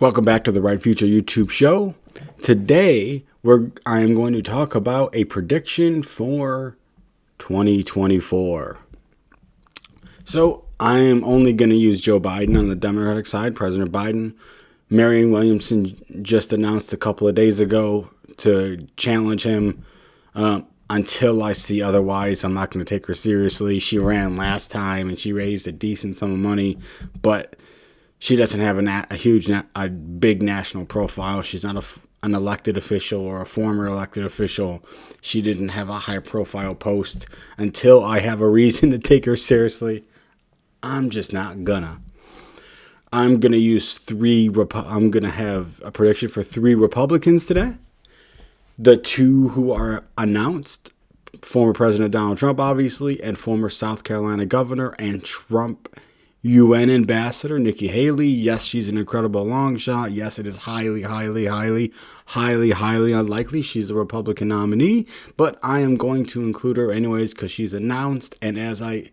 Welcome back to the Right Future YouTube show. Today, I am going to talk about a prediction for 2024. So, I am only going to use Joe Biden on the Democratic side, President Biden. Marianne Williamson just announced a couple of days ago to challenge him. Until I see otherwise, I'm not going to take her seriously. She ran last time and she raised a decent sum of money, but she doesn't have a big national profile. She's not an elected official or a former elected official. She didn't have a high-profile post. Until I have a reason to take her seriously, I'm just not gonna. I'm gonna use I'm gonna have a prediction for 3 Republicans today. The 2 who are announced: former President Donald Trump, obviously, and former South Carolina governor and Trump UN ambassador Nikki Haley. Yes, she's an incredible long shot. Yes, it is highly unlikely she's a Republican nominee, but I am going to include her anyways because she's announced, and as I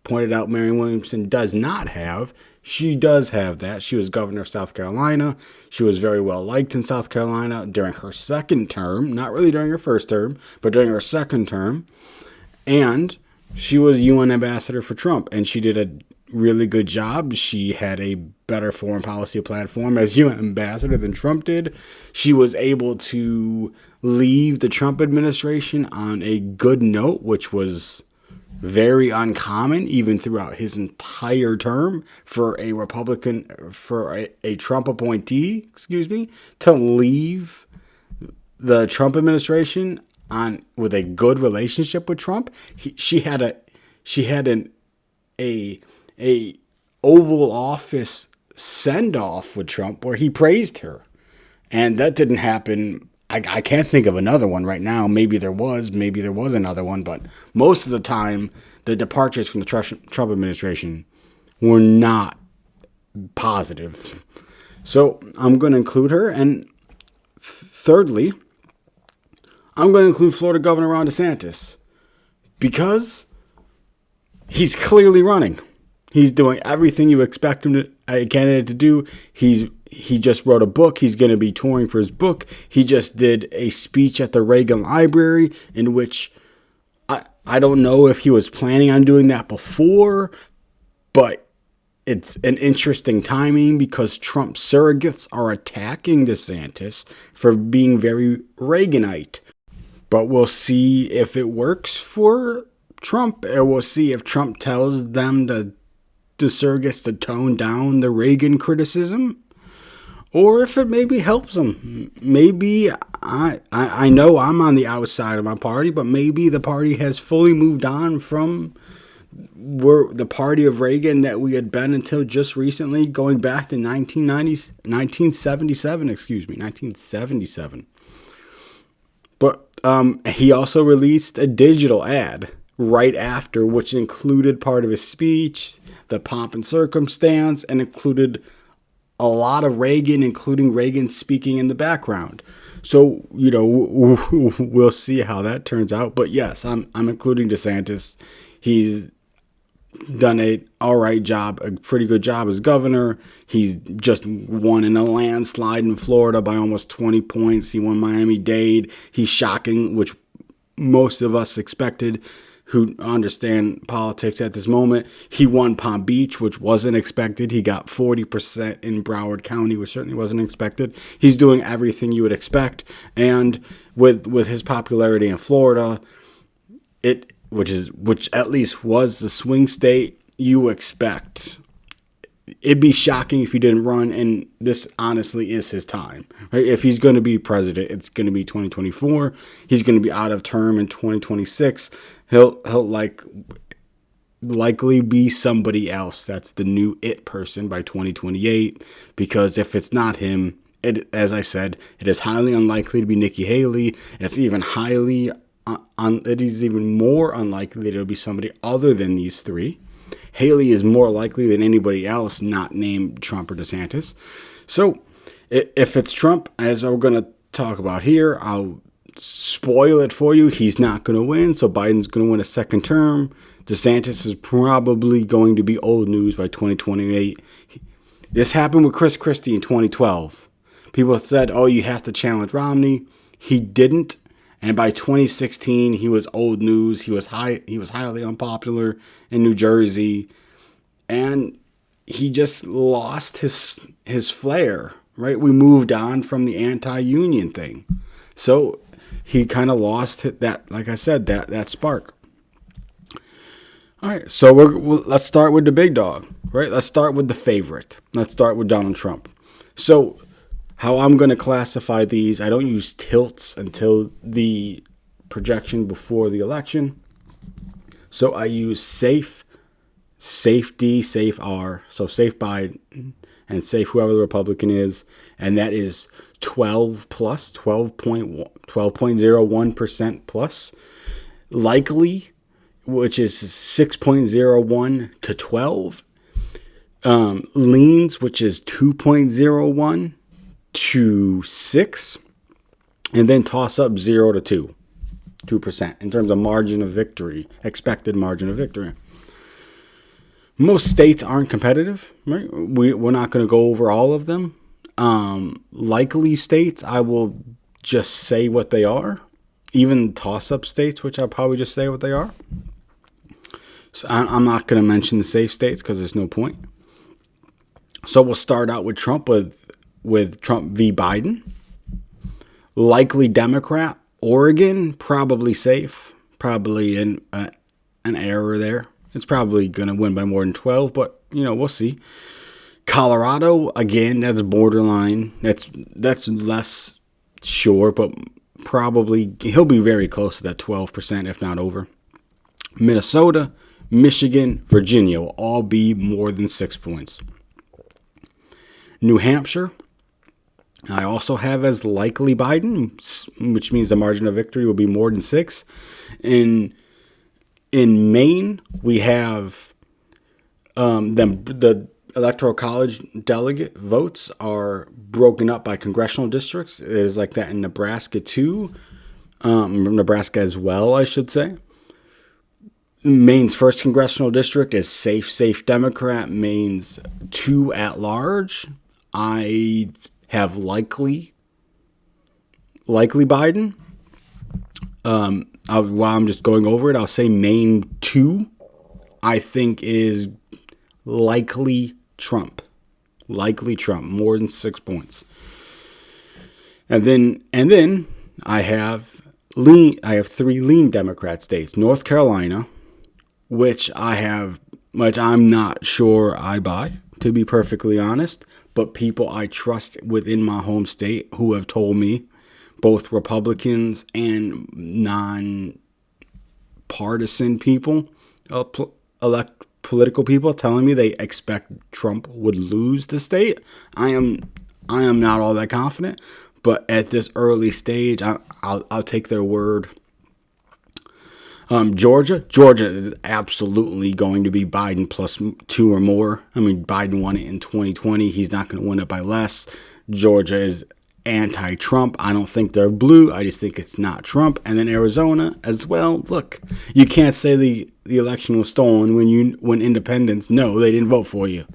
pointed out, Marianne Williamson does not have. She does have that. She was governor of South Carolina. She was very well liked in South Carolina during her second term, not really during her first term, but during her second term, and she was UN ambassador for Trump, and she did a really good job. She had a better foreign policy platform as UN ambassador than Trump did. She was able to leave the Trump administration on a good note, which was very uncommon even throughout his entire term for a Republican, for a Trump appointee, to leave the Trump administration on with a good relationship with Trump. She had a Oval Office send-off with Trump where he praised her. And that didn't happen. I can't think of another one right now. Maybe there was another one, but most of the time, the departures from the Trump administration were not positive. So I'm going to include her. And thirdly, I'm going to include Florida Governor Ron DeSantis because he's clearly running. He's doing everything you expect a candidate to do. He just wrote a book. He's going to be touring for his book. He just did a speech at the Reagan Library in which I don't know if he was planning on doing that before, but it's an interesting timing because Trump surrogates are attacking DeSantis for being very Reaganite. But we'll see if it works for Trump, or we'll see if Trump tells them the surrogates to tone down the Reagan criticism, or if it maybe helps them. Maybe I know I'm on the outside of my party, but maybe the party has fully moved on from the party of Reagan that we had been until just recently, going back to 1977. But he also released a digital ad right after, which included part of his speech, the pomp and circumstance, and included a lot of Reagan, including Reagan speaking in the background. So, we'll see how that turns out. But yes, I'm including DeSantis. He's done a pretty good job as governor. He's just won in a landslide in Florida by almost 20 points. He won Miami-Dade. He's shocking, which most of us expected who understand politics at this moment. He won Palm Beach, which wasn't expected. He got 40% in Broward County, which certainly wasn't expected. He's doing everything you would expect. And with his popularity in Florida, which at least was the swing state, you expect. It'd be shocking if he didn't run, and this honestly is his time. Right? If he's going to be president, it's going to be 2024. He's going to be out of term in 2026. He'll likely be somebody else that's the new it person by 2028, because if it's not him, as I said, it is highly unlikely to be Nikki Haley. It is even more unlikely that it'll be somebody other than these 3. Haley is more likely than anybody else not named Trump or DeSantis. So if it's Trump, as we're going to talk about here, I'll spoil it for you. He's not going to win, so Biden's going to win a second term. DeSantis is probably going to be old news by 2028. This happened with Chris Christie in 2012. People said, oh, you have to challenge Romney. He didn't. And by 2016, he was old news. He was highly unpopular in New Jersey. And he just lost his flair, right? We moved on from the anti-union thing. So he kind of lost that, like I said, that spark. All right, so let's start with the big dog, right? Let's start with the favorite. Let's start with Donald Trump. So how I'm going to classify these, I don't use tilts until the projection before the election. So I use safe D, safe R. So safe Biden and safe whoever the Republican is. And that is 12 plus, 12.01% plus. Likely, which is 6.01 to 12. Leans, which is 2.01 to 6. And then toss up 0 to 2% in terms of margin of victory, expected margin of victory. Most states aren't competitive, right? We're not going to go over all of them. Likely states, I will just say what they are. Even toss-up states, which I'll probably just say what they are. So I'm not going to mention the safe states because there's no point. So we'll start out with Trump with Trump v. Biden. Likely Democrat. Oregon, probably safe. Probably an error there. It's probably going to win by more than 12, but, we'll see. Colorado, again, that's borderline. That's less sure, but probably he'll be very close to that 12%, if not over. Minnesota, Michigan, Virginia will all be more than 6 points. New Hampshire, I also have as likely Biden, which means the margin of victory will be more than 6. In Maine, we have the Electoral College delegate votes are broken up by congressional districts. It is like that in Nebraska too. Nebraska as well, I should say. Maine's first congressional district is safe Democrat. Maine's 2 at large. I have likely Biden. While I'm just going over it, I'll say Maine 2, I think is likely Trump. Likely Trump, more than 6 points. And then I have 3 lean Democrat states. North Carolina, which I'm not sure I buy, to be perfectly honest, but people I trust within my home state who have told me, both Republicans and non-partisan people, political people telling me they expect Trump would lose the state. I am not all that confident, but at this early stage, I'll take their word. Georgia is absolutely going to be Biden plus 2 or more. I mean, Biden won it in 2020. He's not going to win it by less. Georgia is anti-Trump. I don't think they're blue. I just think it's not Trump. And then Arizona as well. Look, you can't say the election was stolen when independents know they didn't vote for you.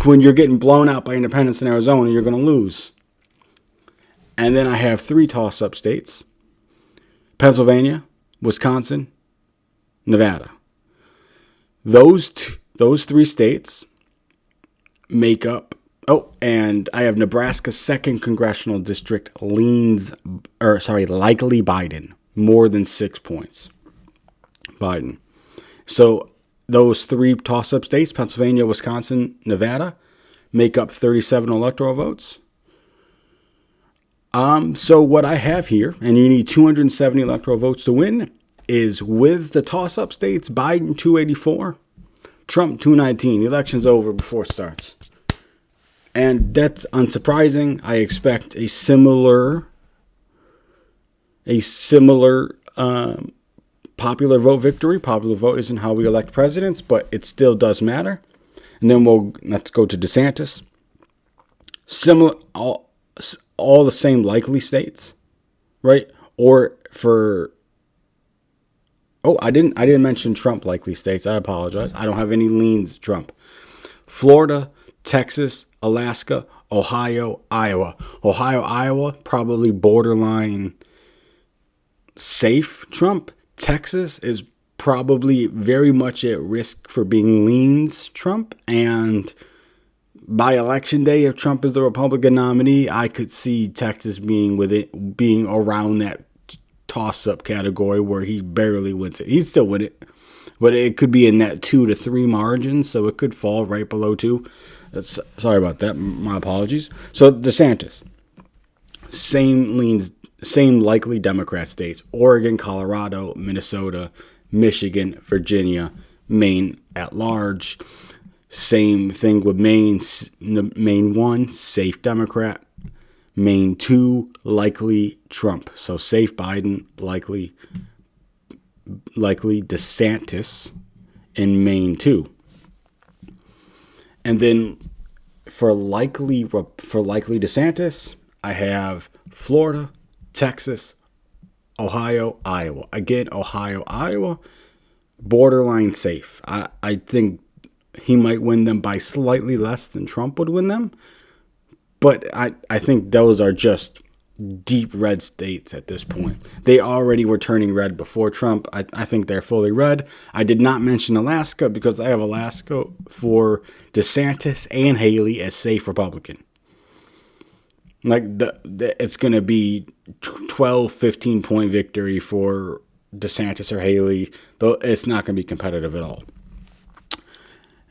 When you're getting blown out by independents in Arizona, you're going to lose. And then I have 3 toss-up states: Pennsylvania, Wisconsin, Nevada. Those 3 states make up. Oh, and I have Nebraska's 2nd congressional district likely Biden, more than 6 points. Biden. So those 3 toss-up states, Pennsylvania, Wisconsin, Nevada, make up 37 electoral votes. So what I have here, and you need 270 electoral votes to win, is with the toss-up states, Biden 284, Trump 219. The election's over before it starts. And that's unsurprising. I expect a similar popular vote victory. Popular vote isn't how we elect presidents, but it still does matter. And then let's go to DeSantis. Similar, all the same likely states, right? Or for I didn't mention Trump likely states. I apologize. I don't have any leans Trump. Florida, Texas, Alaska, Ohio, Iowa. Ohio, Iowa, probably borderline safe Trump. Texas is probably very much at risk for being leans Trump. And by election day, if Trump is the Republican nominee, I could see Texas being around that toss-up category where he barely wins it. He'd still win it, but it could be in that 2 to 3 margin, so it could fall right below 2. Sorry about that. My apologies. So DeSantis, same leans, same likely Democrat states: Oregon, Colorado, Minnesota, Michigan, Virginia, Maine at large. Same thing with Maine. Maine 1, safe Democrat. Maine 2, likely Trump. So safe Biden, likely DeSantis in Maine 2. And then for likely DeSantis, I have Florida, Texas, Ohio, Iowa. Again, Ohio, Iowa, borderline safe. I think he might win them by slightly less than Trump would win them. But I think those are just deep red states at this point. They already were turning red before Trump. I think they're fully red. I did not mention Alaska because I have Alaska for DeSantis and Haley as safe Republican. Like it's going to be 12, 15 point victory for DeSantis or Haley, though it's not going to be competitive at all.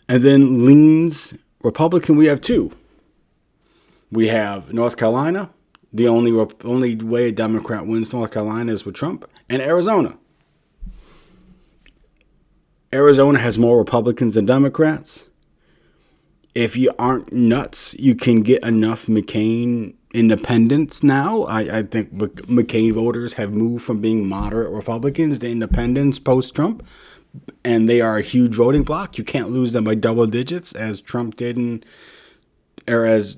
And then leans Republican, we have 2. We have North Carolina. The only way a Democrat wins North Carolina is with Trump. And Arizona. Arizona has more Republicans than Democrats. If you aren't nuts, you can get enough McCain independents now. I think McCain voters have moved from being moderate Republicans to independents post-Trump. And they are a huge voting bloc. You can't lose them by double digits as Trump did or as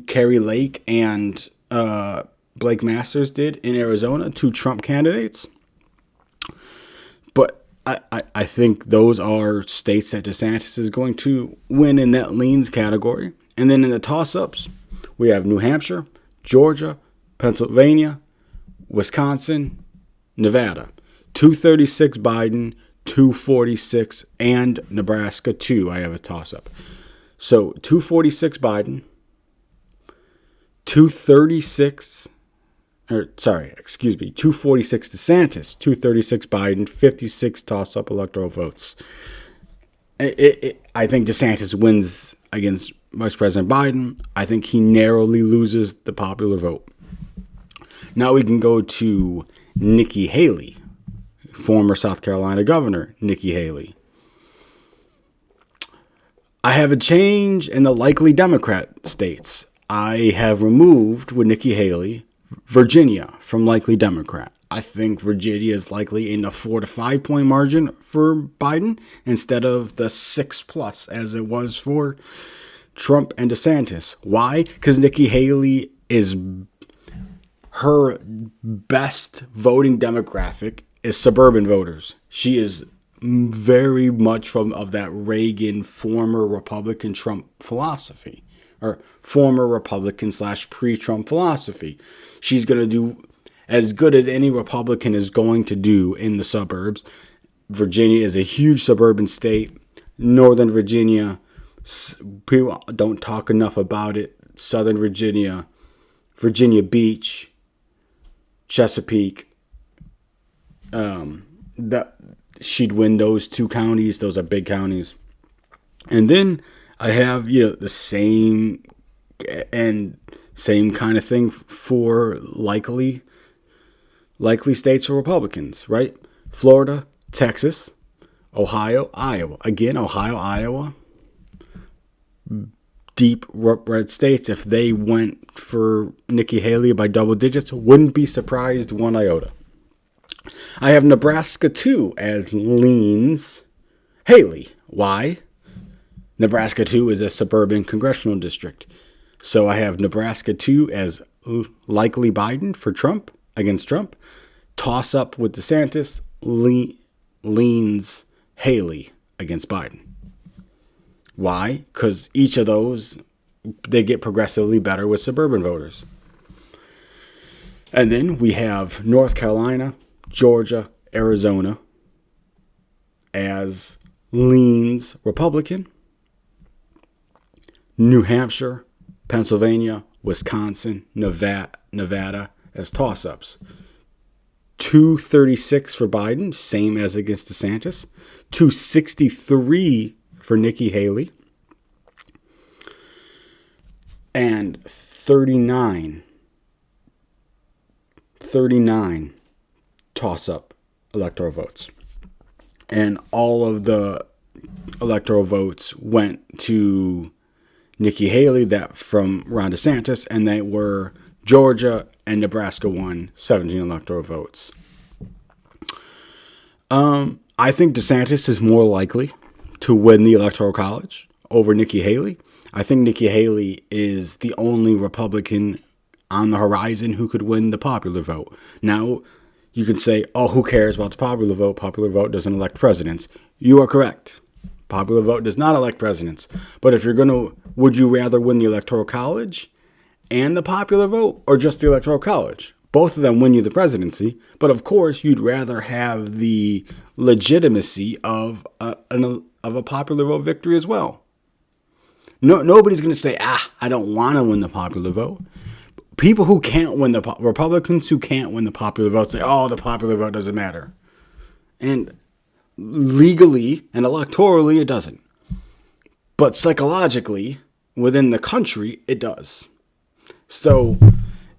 Kerry Lake and Blake Masters did in Arizona, 2 Trump candidates. But I think those are states that DeSantis is going to win in that leans category. And then in the toss-ups, we have New Hampshire, Georgia, Pennsylvania, Wisconsin, Nevada. 236 Biden, 246, and Nebraska 2. I have a toss-up. So 246 Biden, 246 DeSantis, 236 Biden, 56 toss-up electoral votes. I think DeSantis wins against Vice President Biden. I think he narrowly loses the popular vote. Now we can go to Nikki Haley, former South Carolina governor, Nikki Haley. I have a change in the likely Democrat states. I have removed, with Nikki Haley, Virginia from likely Democrat. I think Virginia is likely in a 4 to 5 point margin for Biden instead of the 6+ as it was for Trump and DeSantis. Why? Because Nikki Haley is her best voting demographic is suburban voters. She is very much of that Reagan former Republican Trump philosophy, or former Republican / pre-Trump philosophy. She's going to do as good as any Republican is going to do in the suburbs. Virginia is a huge suburban state. Northern Virginia, people don't talk enough about it. Southern Virginia, Virginia Beach, Chesapeake. She'd win those 2 counties. Those are big counties. And then I have, the same kind of thing for likely states for Republicans, right? Florida, Texas, Ohio, Iowa. Again, Ohio, Iowa, deep red states. If they went for Nikki Haley by double digits, wouldn't be surprised one iota. I have Nebraska 2 as leans Haley. Why? Nebraska 2 is a suburban congressional district. So I have Nebraska 2 as likely Biden for Trump, against Trump. Toss up with DeSantis, leans Haley against Biden. Why? Because each of those, they get progressively better with suburban voters. And then we have North Carolina, Georgia, Arizona as leans Republican. New Hampshire, Pennsylvania, Wisconsin, Nevada as toss-ups. 236 for Biden, same as against DeSantis. 263 for Nikki Haley. And 39 toss-up electoral votes. And all of the electoral votes went to Nikki Haley that from Ron DeSantis, and they were Georgia and Nebraska won 17 electoral votes. I think DeSantis is more likely to win the Electoral College over Nikki Haley. I think Nikki Haley is the only Republican on the horizon who could win the popular vote. Now, you can say, oh, who cares about the popular vote? Popular vote doesn't elect presidents. You are correct. Popular vote does not elect presidents. But if you're going to, would you rather win the Electoral College and the popular vote or just the Electoral College? Both of them win you the presidency. But of course, you'd rather have the legitimacy of a popular vote victory as well. Nobody's going to say, I don't want to win the popular vote. People who can't win Republicans who can't win the popular vote say, oh, the popular vote doesn't matter. And legally and electorally, it doesn't. But psychologically, within the country, it does. So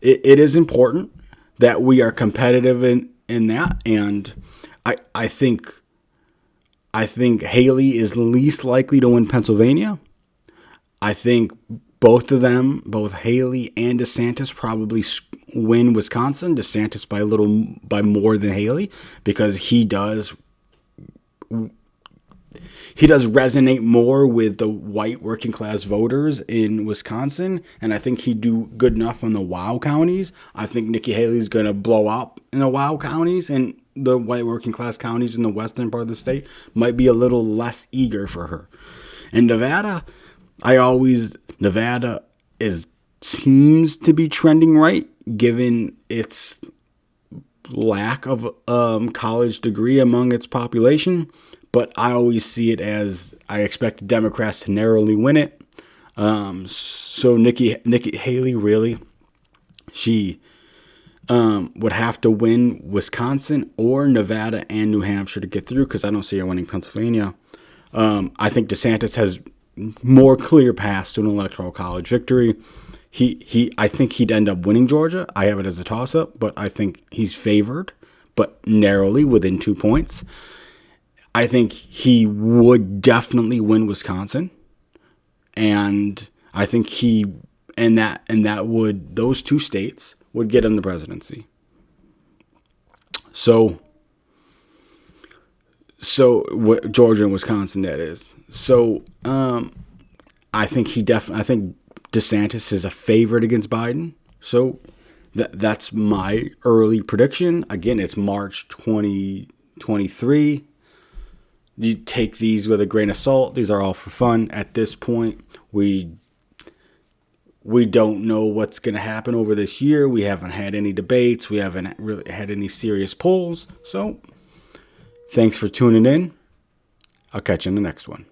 it is important that we are competitive in that. And I think Haley is least likely to win Pennsylvania. I think both of them, both Haley and DeSantis, probably win Wisconsin. DeSantis by more than Haley, because he does resonate more with the white working class voters in Wisconsin, and I think he'd do good enough on the WOW counties. I think Nikki Haley's going to blow up in the WOW counties, and the white working class counties in the western part of the state might be a little less eager for her. And Nevada, Nevada seems to be trending right, given its lack of college degree among its population. But I always see it as I expect the Democrats to narrowly win it. So Nikki Haley, really, she would have to win Wisconsin or Nevada and New Hampshire to get through, because I don't see her winning Pennsylvania. I think DeSantis has more clear paths to an electoral college victory. I think he'd end up winning Georgia. I have it as a toss-up, but I think he's favored, but narrowly within 2 points. I think he would definitely win Wisconsin, and I think those two states would get him the presidency. So Georgia and Wisconsin, that is. So I think DeSantis is a favorite against Biden. So that's my early prediction. Again, it's March 2023. You take these with a grain of salt. These are all for fun. At this point, we don't know what's going to happen over this year. We haven't had any debates. We haven't really had any serious polls. So thanks for tuning in. I'll catch you in the next one.